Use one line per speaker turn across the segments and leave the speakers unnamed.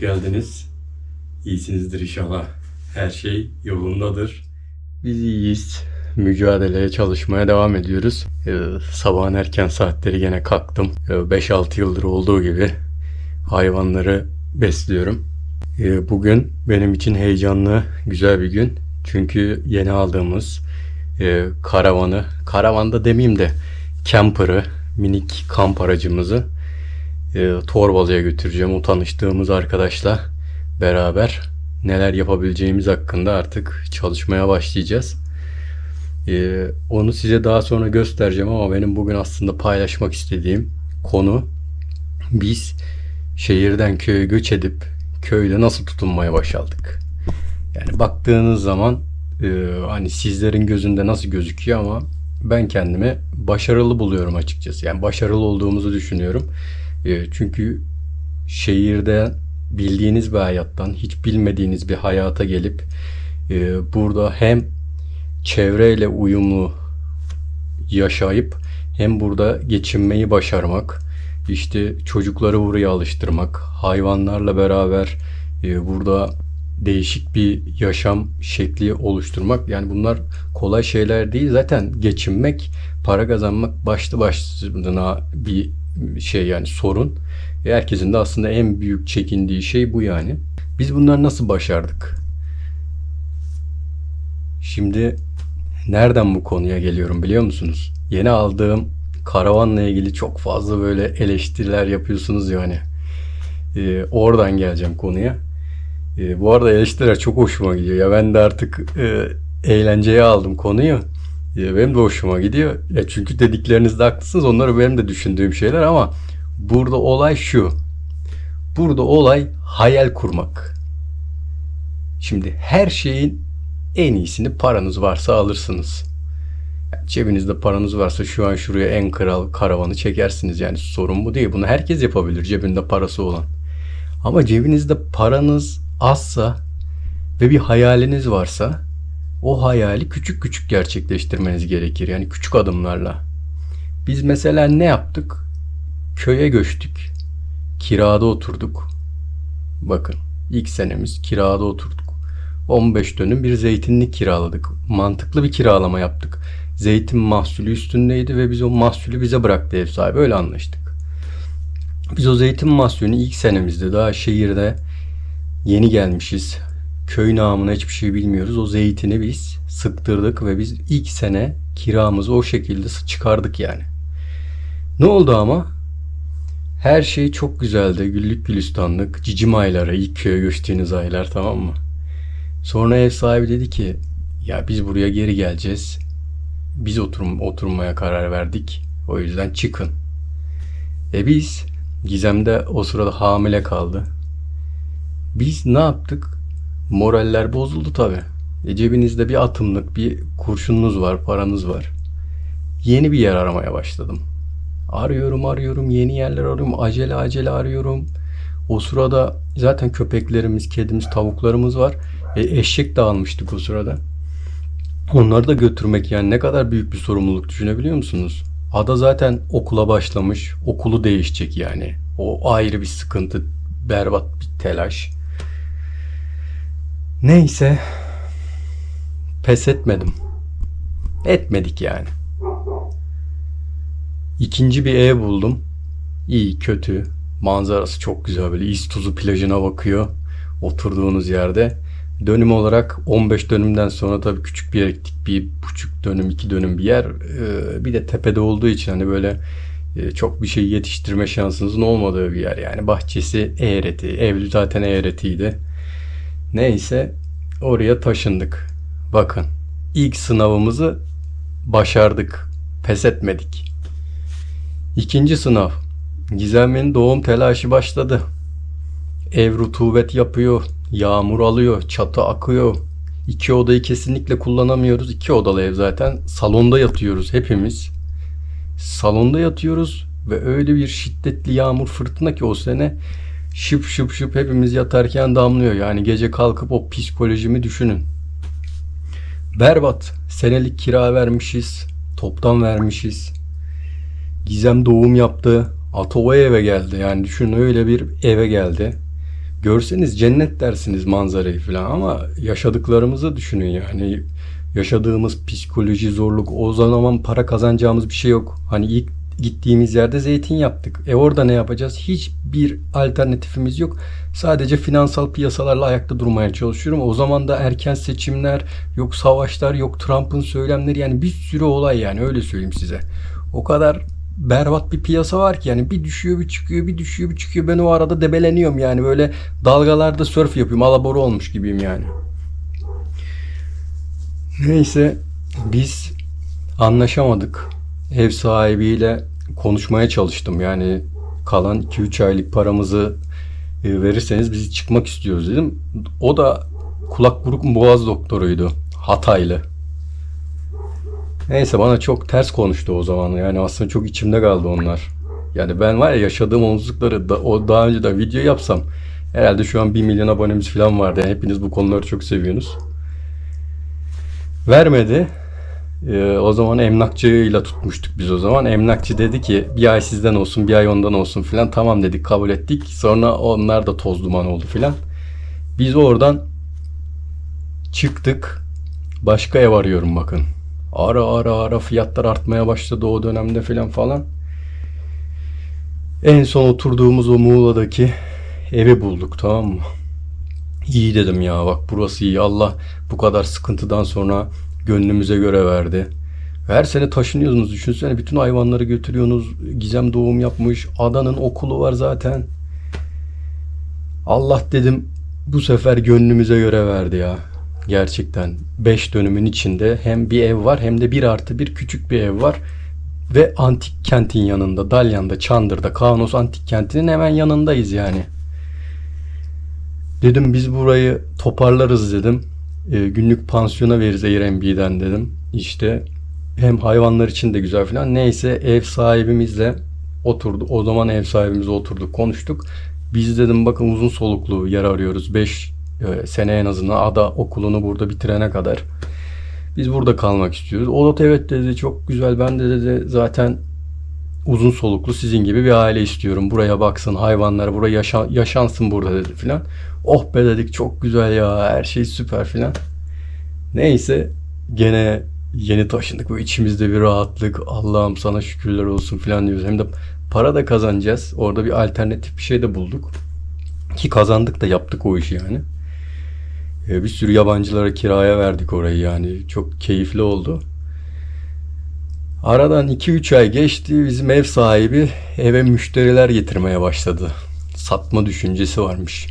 geldiniz. İyisinizdir inşallah. Her şey yolundadır. Biz iyiyiz. Mücadeleye, çalışmaya devam ediyoruz. Sabahın erken saatleri gene kalktım. 5-6 yıldır olduğu gibi hayvanları besliyorum. Bugün benim için heyecanlı, güzel bir gün. Çünkü yeni aldığımız karavanda demeyeyim de camper'ı, minik kamp aracımızı Torbalı'ya götüreceğim. O tanıştığımız arkadaşla beraber neler yapabileceğimiz hakkında artık çalışmaya başlayacağız. Onu size daha sonra göstereceğim ama benim bugün aslında paylaşmak istediğim konu, biz şehirden köye göç edip köyde nasıl tutunmaya başladık. Yani baktığınız zaman hani sizlerin gözünde nasıl gözüküyor ama ben kendimi başarılı buluyorum açıkçası. Yani başarılı olduğumuzu düşünüyorum. Çünkü şehirde bildiğiniz bir hayattan hiç bilmediğiniz bir hayata gelip burada hem çevreyle uyumlu yaşayıp hem burada geçinmeyi başarmak, işte çocukları buraya alıştırmak, hayvanlarla beraber burada değişik bir yaşam şekli oluşturmak, yani bunlar kolay şeyler değil. Zaten geçinmek, para kazanmak başlı başına bir şey, yani sorun. Herkesin de aslında en büyük çekindiği şey bu yani. Biz bunları nasıl başardık? Şimdi nereden bu konuya geliyorum biliyor musunuz? Yeni aldığım karavanla ilgili çok fazla böyle eleştiriler yapıyorsunuz yani. Oradan geleceğim konuya. Bu arada eleştiriler çok hoşuma gidiyor. Ya ben de artık eğlenceye aldım konuyu. Benim de hoşuma gidiyor. Çünkü dediklerinizde haklısınız. Onları benim de düşündüğüm şeyler ama burada olay şu. Burada olay hayal kurmak. Şimdi her şeyin en iyisini paranız varsa alırsınız. Yani cebinizde paranız varsa şu an şuraya en kral karavanı çekersiniz. Yani sorun bu değil. Bunu herkes yapabilir, cebinde parası olan. Ama cebinizde paranız azsa ve bir hayaliniz varsa o hayali küçük küçük gerçekleştirmeniz gerekir. Yani küçük adımlarla. Biz mesela ne yaptık? Köye göçtük. Kirada oturduk. Bakın, ilk senemiz kirada oturduk. 15 dönüm bir zeytinlik kiraladık. Mantıklı bir kiralama yaptık. Zeytin mahsulü üstündeydi ve biz o mahsulü bize bıraktı ev sahibi. Öyle anlaştık. Biz o zeytin mahsulünü ilk senemizde, daha şehirde yeni gelmişiz. Köy namına hiçbir şey bilmiyoruz. O zeytini biz sıktırdık ve biz ilk sene kiramızı o şekilde çıkardık yani. Ne oldu ama? Her şey çok güzeldi. Güllük gülistanlık. Cicim ayları, ilk köye göçtüğünüz aylar, tamam mı? Sonra ev sahibi dedi ki, ya biz buraya geri geleceğiz. Biz oturmaya karar verdik. O yüzden çıkın. Biz, Gizem de o sırada hamile kaldı. Biz ne yaptık? Moraller bozuldu tabii. Cebinizde bir atımlık bir kurşununuz var, paranız var. Yeni bir yer aramaya başladım. Arıyorum, yeni yerler arıyorum. Acele arıyorum. O sırada zaten köpeklerimiz, kedimiz, tavuklarımız var. Eşek de almıştık o sırada. Onları da götürmek, yani ne kadar büyük bir sorumluluk, düşünebiliyor musunuz? Ada zaten okula başlamış. Okulu değişecek yani. O ayrı bir sıkıntı. Berbat bir telaş. Neyse. Pes etmedim. Etmedik yani. İkinci bir ev buldum. İyi, kötü. Manzarası çok güzel, böyle İztuzu plajına bakıyor oturduğunuz yerde. Dönüm olarak 15 dönümden sonra tabii küçük bir yer gittik. 1,5 dönüm, 2 dönüm bir yer. Bir de tepede olduğu için hani böyle çok bir şey yetiştirme şansınızın olmadığı bir yer. Yani bahçesi eğreti. Ev zaten eğretiydi. Neyse, oraya taşındık. Bakın, ilk sınavımızı başardık. Pes etmedik. İkinci sınav. Gizem'in doğum telaşı başladı. Ev rutubet yapıyor. Yağmur alıyor. Çatı akıyor. 2 odayı kesinlikle kullanamıyoruz. 2 odalı ev zaten. Salonda yatıyoruz hepimiz. Salonda yatıyoruz ve öyle bir şiddetli yağmur, fırtına ki o sene şıp şıp şıp hepimiz yatarken damlıyor. Yani gece kalkıp o psikolojimi düşünün. Berbat. Senelik kira vermişiz. Toptan vermişiz. Gizem doğum yaptı. Atova'ya eve geldi. Yani düşünün, öyle bir eve geldi. Görseniz cennet dersiniz manzarayı falan ama yaşadıklarımızı düşünün yani. Yaşadığımız psikoloji, zorluk, o zaman para kazanacağımız bir şey yok. Hani ilk gittiğimiz yerde zeytin yaptık. Orada ne yapacağız? Hiçbir alternatifimiz yok. Sadece finansal piyasalarla ayakta durmaya çalışıyorum. O zaman da erken seçimler, yok savaşlar, yok Trump'ın söylemleri, yani bir sürü olay, yani öyle söyleyeyim size. O kadar berbat bir piyasa var ki yani, bir düşüyor bir çıkıyor, bir düşüyor bir çıkıyor. Ben o arada debeleniyorum yani, böyle dalgalarda sörf yapıyorum. Alabora olmuş gibiyim yani. Neyse, biz anlaşamadık. Ev sahibiyle konuşmaya çalıştım. Yani kalan 2-3 aylık paramızı verirseniz biz çıkmak istiyoruz dedim. O da kulak buruk boğaz doktoruydu. Hataylı. Neyse, bana çok ters konuştu o zaman. Yani aslında çok içimde kaldı onlar. Yani ben var ya, yaşadığım omuzlukları da, o daha önce de video yapsam herhalde şu an 1 milyon abonemiz falan vardı. Yani hepiniz bu konuları çok seviyorsunuz. Vermedi. O zaman emlakçıyla tutmuştuk biz o zaman. Emlakçı dedi ki bir ay sizden olsun, bir ay ondan olsun filan. Tamam dedik, kabul ettik. Sonra onlar da toz duman oldu filan. Biz oradan çıktık. Başka ev arıyorum bakın. Ara ara ara fiyatlar artmaya başladı o dönemde filan falan. En son oturduğumuz o Muğla'daki evi bulduk, tamam mı? İyi dedim ya, bak burası iyi. Allah bu kadar sıkıntıdan sonra gönlümüze göre verdi. Her sene taşınıyorsunuz, düşünsene, bütün hayvanları götürüyorsunuz. Gizem doğum yapmış. Adanın okulu var zaten. Allah dedim, bu sefer gönlümüze göre verdi ya. Gerçekten 5 dönümün içinde hem bir ev var hem de 1+1 küçük bir ev var. Ve antik kentin yanında, Dalyan'da, Çandır'da, Kaunos antik kentinin hemen yanındayız yani. Dedim biz burayı toparlarız dedim. Günlük pansiyona veririz Airbnb'den dedim. İşte hem hayvanlar için de güzel falan. Neyse, ev sahibimizle oturduk. O zaman ev sahibimizle oturduk, konuştuk. Biz dedim bakın, uzun soluklu yer arıyoruz. 5 sene en azından, ada okulunu burada bitirene kadar. Biz burada kalmak istiyoruz. O da evet dedi, çok güzel. Ben de dedi zaten uzun soluklu sizin gibi bir aile istiyorum. Buraya baksın hayvanlar, buraya yaşansın burada dedi filan. Oh be dedik, çok güzel ya, her şey süper filan. Neyse, gene yeni taşındık ve içimizde bir rahatlık. Allah'ım sana şükürler olsun filan diyoruz. Hem de para da kazanacağız. Orada bir alternatif bir şey de bulduk. Ki kazandık da, yaptık o işi yani. Bir sürü yabancılara kiraya verdik orayı yani. Çok keyifli oldu. Aradan 2-3 ay geçti. Bizim ev sahibi eve müşteriler getirmeye başladı. Satma düşüncesi varmış.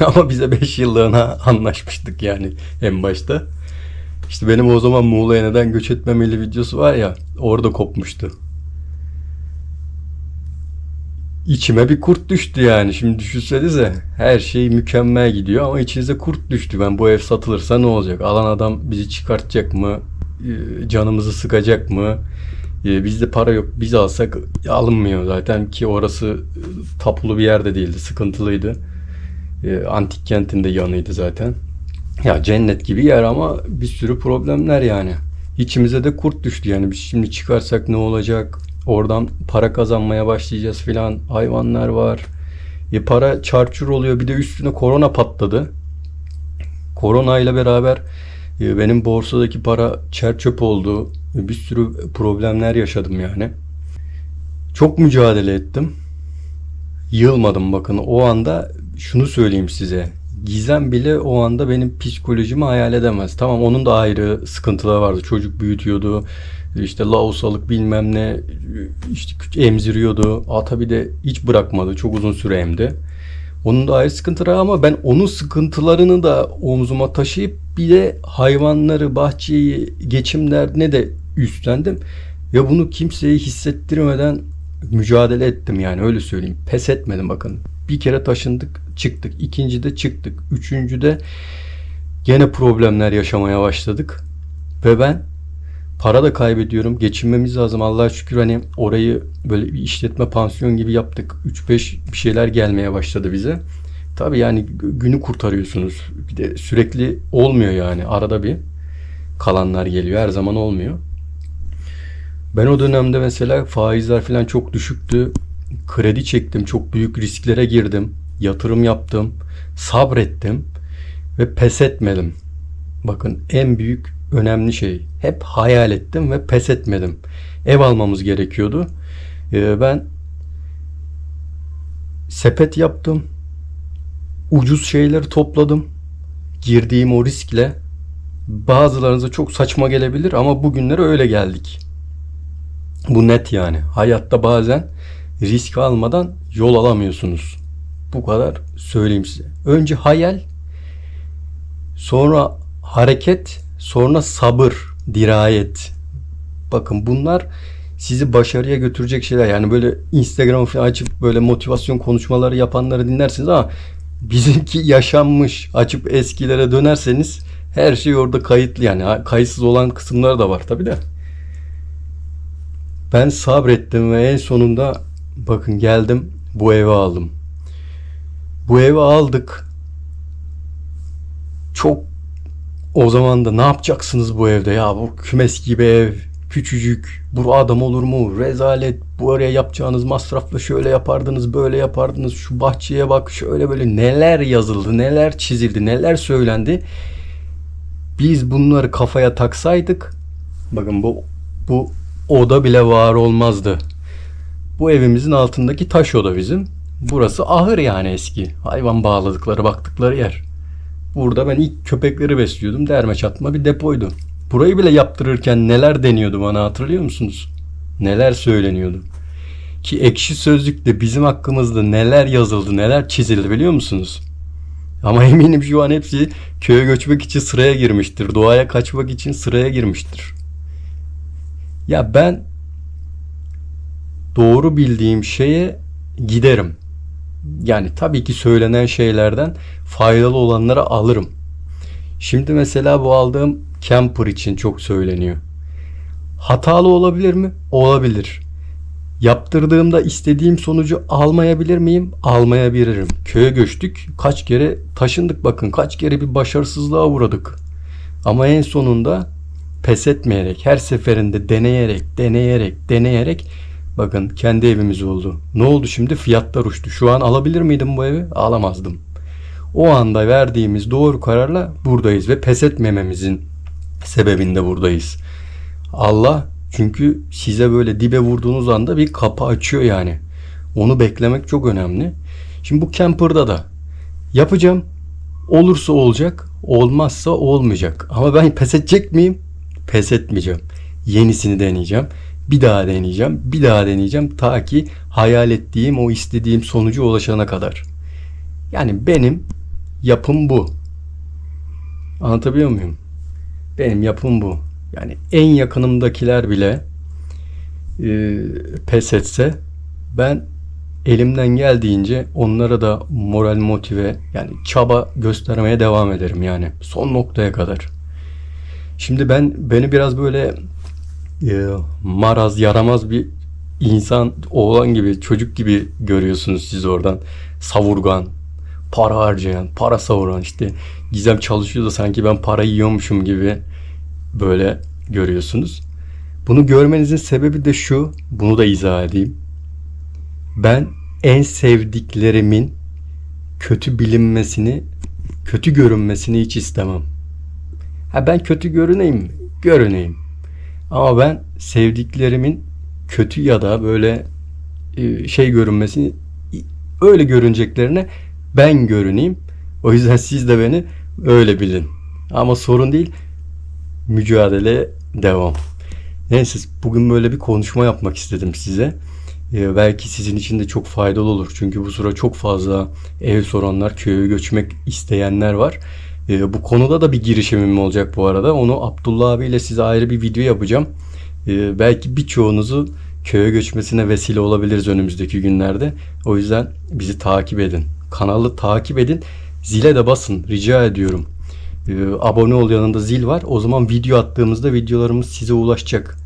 Ama bize 5 yıllığına anlaşmıştık yani en başta. İşte benim o zaman Muğla'ya neden göç etmemeli videosu var ya, orada kopmuştu. İçime bir kurt düştü yani. Şimdi düşünsenize, her şey mükemmel gidiyor ama içinize kurt düştü. Ben bu ev satılırsa ne olacak? Alan adam bizi çıkartacak mı? Canımızı sıkacak mı? Bizde para yok. Biz alsak alınmıyor zaten ki orası tapulu bir yerde değildi. Sıkıntılıydı. Antik kentinde yanıydı zaten. Ya cennet gibi yer ama bir sürü problemler yani. İçimize de kurt düştü yani, biz şimdi çıkarsak ne olacak? Oradan para kazanmaya başlayacağız filan. Hayvanlar var. Para çarçur oluyor. Bir de üstüne korona patladı. Korona ile beraber benim borsadaki para çer çöp oldu. Bir sürü problemler yaşadım yani. Çok mücadele ettim. Yılmadım bakın. O anda şunu söyleyeyim size. Gizem bile o anda benim psikolojimi hayal edemez. Tamam, onun da ayrı sıkıntıları vardı. Çocuk büyütüyordu. İşte lausalık bilmem ne, işte emziriyordu. Tabii de hiç bırakmadı. Çok uzun süre emdi. Onun da ayrı sıkıntıları ama ben onun sıkıntılarını da omzuma taşıyıp bir de hayvanları, bahçeyi, geçim derdine de üstlendim. Ve bunu kimseye hissettirmeden mücadele ettim yani, öyle söyleyeyim. Pes etmedim bakın. Bir kere taşındık, çıktık. İkincide çıktık. Üçüncüde gene problemler yaşamaya başladık. Ve ben para da kaybediyorum. Geçinmemiz lazım. Allah'a şükür hani orayı böyle bir işletme, pansiyon gibi yaptık. 3-5 bir şeyler gelmeye başladı bize. Tabii yani günü kurtarıyorsunuz. Bir de sürekli olmuyor yani. Arada bir kalanlar geliyor. Her zaman olmuyor. Ben o dönemde mesela faizler falan çok düşüktü. Kredi çektim. Çok büyük risklere girdim. yatırım yaptım, sabrettim ve pes etmedim. Bakın en büyük önemli şey. Hep hayal ettim ve pes etmedim. Ev almamız gerekiyordu. Ben sepet yaptım. Ucuz şeyleri topladım. Girdiğim o riskle bazılarınıza çok saçma gelebilir ama bugünlere öyle geldik. Bu net yani. Hayatta bazen risk almadan yol alamıyorsunuz. Bu kadar söyleyeyim size. Önce hayal, sonra hareket, sonra sabır, dirayet. Bakın bunlar sizi başarıya götürecek şeyler. Yani böyle Instagram'ı falan açıp böyle motivasyon konuşmaları yapanları dinlersiniz ama bizimki yaşanmış. Açıp eskilere dönerseniz her şey orada kayıtlı yani. Kayıtsız olan kısımları da var tabii de. Ben sabrettim ve en sonunda bakın geldim bu evi aldım. Bu evi aldık. Çok o zaman da ne yapacaksınız bu evde ya? Bu kümes gibi ev. Küçücük. Bu adam olur mu? Rezalet. Bu araya yapacağınız masrafla şöyle yapardınız, böyle yapardınız. Şu bahçeye bak, şöyle böyle neler yazıldı, neler çizildi, neler söylendi. Biz bunları kafaya taksaydık, bakın bu oda bile var olmazdı. Bu evimizin altındaki taş oda bizim. Burası ahır yani eski. Hayvan bağladıkları, baktıkları yer. Burada ben ilk köpekleri besliyordum. Derme çatma bir depoydu. Burayı bile yaptırırken neler deniyordu bana hatırlıyor musunuz? Neler söyleniyordu? Ki Ekşi Sözlük'te bizim hakkımızda neler yazıldı, neler çizildi biliyor musunuz? Ama eminim şu an hepsi köye göçmek için sıraya girmiştir. Doğaya kaçmak için sıraya girmiştir. Ya ben doğru bildiğim şeye giderim. Yani tabii ki söylenen şeylerden faydalı olanları alırım. Şimdi mesela bu aldığım camper için çok söyleniyor. Hatalı olabilir mi? Olabilir. Yaptırdığımda istediğim sonucu almayabilir miyim? Almayabilirim. Köye göçtük. Kaç kere taşındık bakın. Kaç kere bir başarısızlığa uğradık. Ama en sonunda pes etmeyerek, her seferinde deneyerek bakın kendi evimiz oldu. Ne oldu şimdi? Fiyatlar uçtu. Şu an alabilir miydim bu evi? Alamazdım. O anda verdiğimiz doğru kararla buradayız ve pes etmememizin sebebinde buradayız. Allah çünkü size böyle dibe vurduğunuz anda bir kapı açıyor yani. Onu beklemek çok önemli. Şimdi bu camper'da da yapacağım. Olursa olacak, olmazsa olmayacak. Ama ben pes edecek miyim? Pes etmeyeceğim. Yenisini deneyeceğim. Bir daha deneyeceğim. Bir daha deneyeceğim. Ta ki hayal ettiğim, o istediğim sonuca ulaşana kadar. Yani benim yapım bu. Anlatabiliyor muyum? Benim yapım bu. Yani en yakınımdakiler bile pes etse ben elimden geldiğince onlara da moral motive yani çaba göstermeye devam ederim yani son noktaya kadar. Şimdi beni biraz böyle maraz yaramaz bir insan oğlan gibi çocuk gibi görüyorsunuz siz oradan savurgan para harcayan para savuran işte Gizem çalışıyor da sanki ben para yiyormuşum gibi böyle görüyorsunuz. Bunu görmenizin sebebi de şu, bunu da izah edeyim. Ben en sevdiklerimin kötü bilinmesini, kötü görünmesini hiç istemem. Ha ben kötü görüneyim. Ama ben sevdiklerimin kötü ya da böyle şey görünmesini, öyle görüneceklerine ben görüneyim. O yüzden siz de beni öyle bilin. Ama sorun değil, mücadele devam. Neyse bugün böyle bir konuşma yapmak istedim size. Belki sizin için de çok faydalı olur. Çünkü bu sıra çok fazla ev soranlar, köye göçmek isteyenler var. Bu konuda da bir girişimim olacak bu arada. Onu Abdullah abiyle size ayrı bir video yapacağım. Belki birçoğunuzu köye göçmesine vesile olabiliriz önümüzdeki günlerde. O yüzden bizi takip edin. Kanalı takip edin. Zile de basın. Rica ediyorum. Abone ol yanında zil var. O zaman video attığımızda videolarımız size ulaşacak.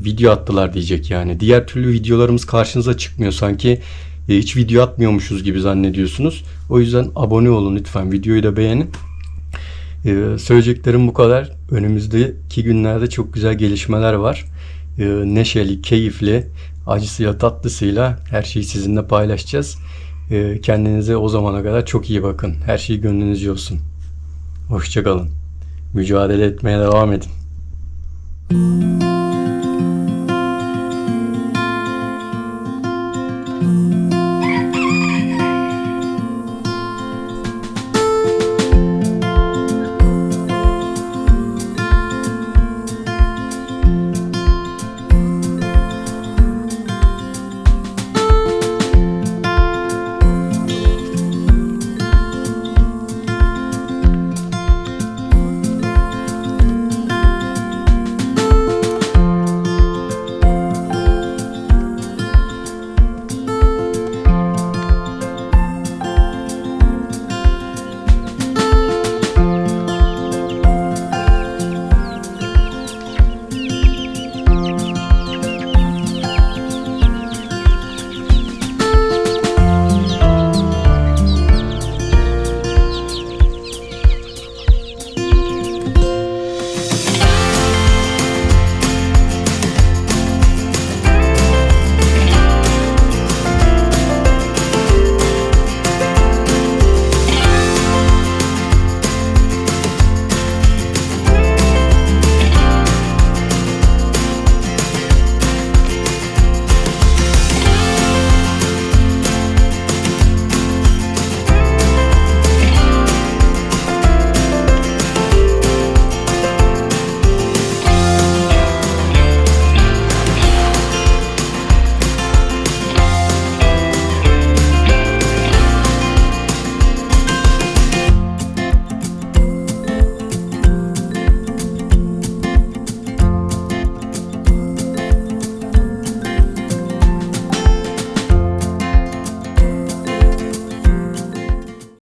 Video attılar diyecek yani. Diğer türlü videolarımız karşınıza çıkmıyor. Sanki hiç video atmıyormuşuz gibi zannediyorsunuz. O yüzden abone olun lütfen. Videoyu da beğenin. Söyleyeceklerim bu kadar. Önümüzdeki günlerde çok güzel gelişmeler var. Neşeli, keyifli, acısıyla tatlısıyla her şeyi sizinle paylaşacağız. Kendinize o zamana kadar çok iyi bakın. Her şey gönlünüzce olsun. Hoşça kalın. Mücadele etmeye devam edin.